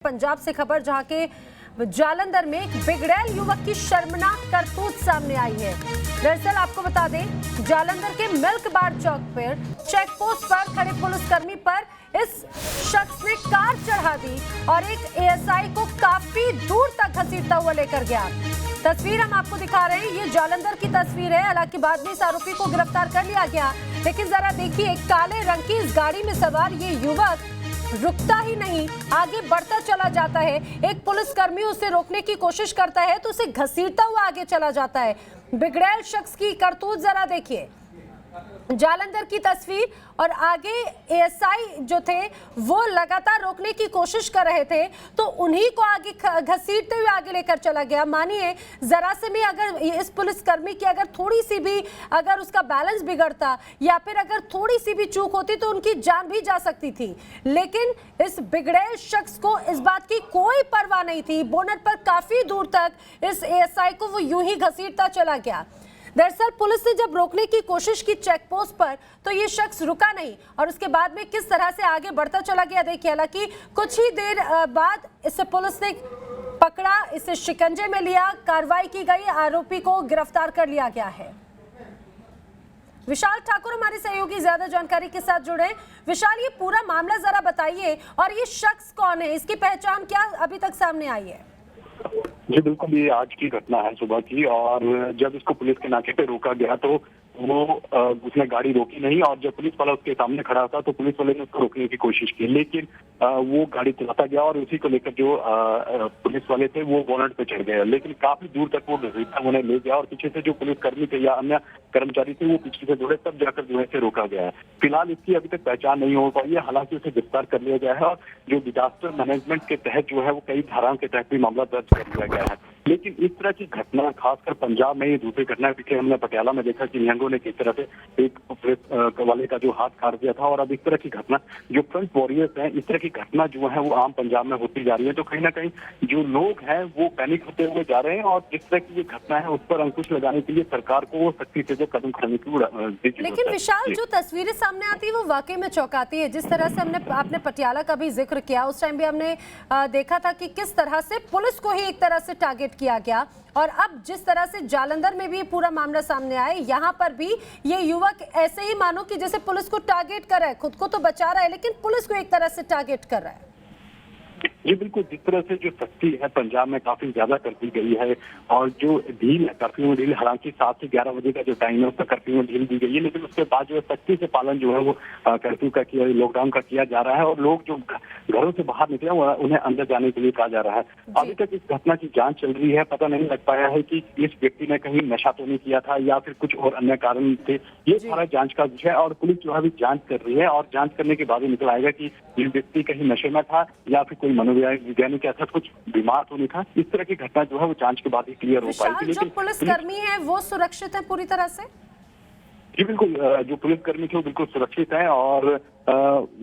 पंजाब से खबर, जहां के जालंधर में एक बिगड़ैल युवक की शर्मनाक करतूत सामने आई है। दरअसल आपको बता दें, जालंधर के मिल्क बार चौक पर चेक पोस्ट पर खड़े पुलिसकर्मी पर इस शख्स ने कार चढ़ा दी और एक एएसआई को काफी दूर तक घसीटता हुआ लेकर गया। तस्वीर हम आपको दिखा रहे हैं, ये जालंधर की तस्वीर है। हालांकि बाद में इस आरोपी को गिरफ्तार कर लिया गया, लेकिन जरा देखिए, काले रंग की इस गाड़ी में सवार ये युवक रुकता ही नहीं, आगे बढ़ता चला जाता है। एक पुलिसकर्मी उसे रोकने की कोशिश करता है तो उसे घसीटता हुआ आगे चला जाता है। बिगड़ैल शख्स की करतूत जरा देखिए, जालंधर की तस्वीर, और आगे एएसआई जो थे वो लगातार रोकने की कोशिश कर रहे थे तो उन्हीं को आगे घसीटते हुए आगे लेकर चला गया। मानिए, जरा से भी अगर इस पुलिसकर्मी की अगर थोड़ी सी भी अगर उसका बैलेंस बिगड़ता या फिर अगर थोड़ी सी भी चूक होती तो उनकी जान भी जा सकती थी, लेकिन इस बिगड़ैल शख्स को इस बात की कोई परवाह नहीं थी। बोनट पर काफी दूर तक इस एएसआई को वो यूं ही घसीटता चला गया। दरअसल पुलिस ने जब रोकने की कोशिश की चेक पोस्ट पर तो ये शख्स रुका नहीं और उसके बाद में किस तरह से आगे बढ़ता चला गया देखिए। हालांकि कुछ ही देर बाद इसे पुलिस ने पकड़ा, इसे शिकंजे में लिया, कार्रवाई की गई, आरोपी को गिरफ्तार कर लिया गया है। विशाल ठाकुर हमारे सहयोगी ज्यादा जानकारी के साथ जुड़े। विशाल, ये पूरा मामला जरा बताइए, और ये शख्स कौन है, इसकी पहचान क्या अभी तक सामने आई है? जी बिल्कुल, ये आज की घटना है सुबह की, और जब इसको पुलिस के नाके पे रोका गया तो वो उसने गाड़ी रोकी नहीं, और जब पुलिस वाला उसके सामने खड़ा था तो पुलिस वाले ने उसको रोकने की कोशिश की, लेकिन वो गाड़ी चलाता गया और उसी को लेकर जो पुलिस वाले थे वो बोनट पे चढ़ गए, लेकिन काफी दूर तक वो घसीटता उन्हें ले गया और पीछे से जो पुलिसकर्मी थे या अन्य कर्मचारी थे वो पीछे से जुड़े, तब जाकर जो है से रोका गया है। फिलहाल इसकी अभी तक पहचान नहीं हो पाई है, हालांकि उसे गिरफ्तार कर लिया गया है और जो डिजास्टर मैनेजमेंट के तहत जो है वो कई धाराओं के तहत भी मामला दर्ज कर लिया गया है। लेकिन इस तरह की घटना खासकर पंजाब में ये दूसरी घटना है। पीछे हमने पटियाला में देखा कि निहंगों ने किस तरह से एक पुलिस वाले का जो हाथ काट दिया था, और अब इस तरह की घटना जो फ्रंट वॉरियर्स हैं, इस तरह की घटना जो है वो आम पंजाब में होती जा रही है। तो कहीं ना कहीं जो लोग हैं वो पैनिक होते हुए जा रहे हैं, और जिस तरह की ये घटना है उस पर अंकुश लगाने के लिए सरकार को सख्ती से जो कदम उठाने की। लेकिन विशाल, जो तस्वीरें सामने आती है वो वाकई में चौंकाती है। जिस तरह से आपने पटियाला का भी जिक्र किया, उस टाइम भी हमने देखा था कि किस तरह से पुलिस को ही एक तरह से टारगेट किया गया, और अब जिस तरह से जालंधर में भी पूरा मामला सामने आया, यहाँ पर भी ये युवक ऐसे ही मानो कि जैसे पुलिस को टारगेट कर रहा है, खुद को तो बचा रहा है लेकिन पुलिस को एक तरह से टारगेट कर रहा है। ये बिल्कुल, जिस तरह से जो सख्ती है पंजाब में काफी ज्यादा कर दी गई है, और जो ढील है, कर्फ्यू में ढील, हालांकि 7 से 11 बजे का जो टाइम है उसका कर्फ्यू में ढील दी गई है, लेकिन उसके बाद जो है सख्ती से पालन जो है वो कर्फ्यू का किया, लॉकडाउन का किया जा रहा है, और लोग जो घरों से बाहर निकले उन्हें अंदर जाने के लिए कहा जा रहा है। अभी तक इस घटना की जांच चल रही है, पता नहीं लग पाया है कि इस व्यक्ति ने कहीं नशा तो नहीं किया था या फिर कुछ और अन्य कारण थे। ये सारा जांच का विषय है, और पुलिस जो है अभी जांच कर रही है, और जांच करने के बाद ही निकल आएगा कि ये व्यक्ति कहीं नशे में था या फिर कोई मनोवैज्ञानिक ऐसा कुछ बीमार तो नहीं था। इस तरह की घटना जो है वो जांच के बाद ही क्लियर हो पाएगी। लेकिन जो पुलिसकर्मी है वो सुरक्षित है पूरी तरह से? जी बिल्कुल, जो पुलिसकर्मी थे वो बिल्कुल सुरक्षित हैं, और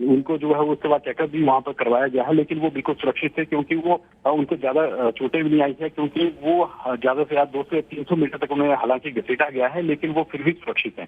उनको जो है वो उसके बाद चेकअप भी वहाँ पर करवाया गया है, लेकिन वो बिल्कुल सुरक्षित है, क्योंकि वो उनको ज्यादा चोटें भी नहीं आई है, क्योंकि वो ज्यादा से ज्यादा 200 से 300 मीटर तक उन्हें हालांकि घसीटा गया है, लेकिन वो फिर भी सुरक्षित है।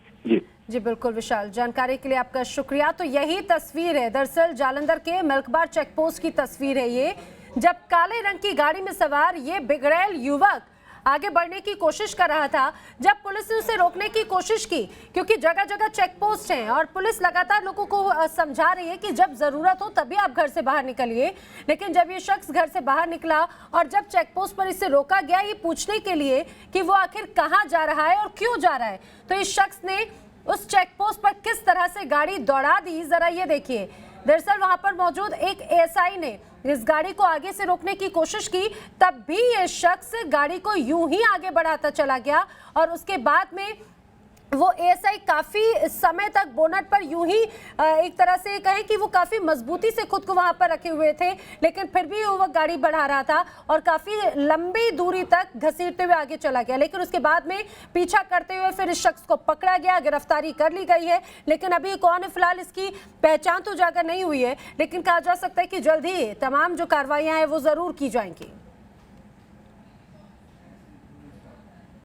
जी बिल्कुल विशाल, जानकारी के लिए आपका शुक्रिया। तो यही तस्वीर है दरअसल जालंधर के मिल्कबार चेक पोस्ट की तस्वीर है ये, जब काले रंग की गाड़ी में सवार ये बिगड़ैल युवक आगे बढ़ने की कोशिश कर रहा था, जब पुलिस ने उसे रोकने की कोशिश की, क्योंकि जगह जगह चेक पोस्ट हैं और पुलिस लगातार लोगों को समझा रही है कि जब जरूरत हो तभी आप घर से बाहर निकलिए, लेकिन जब ये शख्स घर से बाहर निकला और जब चेक पोस्ट पर इसे रोका गया ये पूछने के लिए कि वो आखिर कहाँ जा रहा है और क्यों जा रहा है, तो इस शख्स ने उस चेक पोस्ट पर किस तरह से गाड़ी दौड़ा दी, जरा ये देखिए। दरअसल वहां पर मौजूद एक एएसआई ने इस गाड़ी को आगे से रोकने की कोशिश की, तब भी ये शख्स गाड़ी को यूं ही आगे बढ़ाता चला गया, और उसके बाद में वो एएसआई काफी समय तक बोनट पर यूं ही एक तरह से कहें कि वो काफी मजबूती से खुद को वहां पर रखे हुए थे, लेकिन फिर भी वो गाड़ी बढ़ा रहा था और काफी लंबी दूरी तक घसीटते हुए आगे चला गया। लेकिन उसके बाद में पीछा करते हुए फिर इस शख्स को पकड़ा गया, गिरफ्तारी कर ली गई है, लेकिन अभी कौन है फिलहाल इसकी पहचान तो उजागर नहीं हुई है, लेकिन कहा जा सकता है कि जल्द ही तमाम जो कार्रवाइयां हैं वो जरूर की जाएंगी।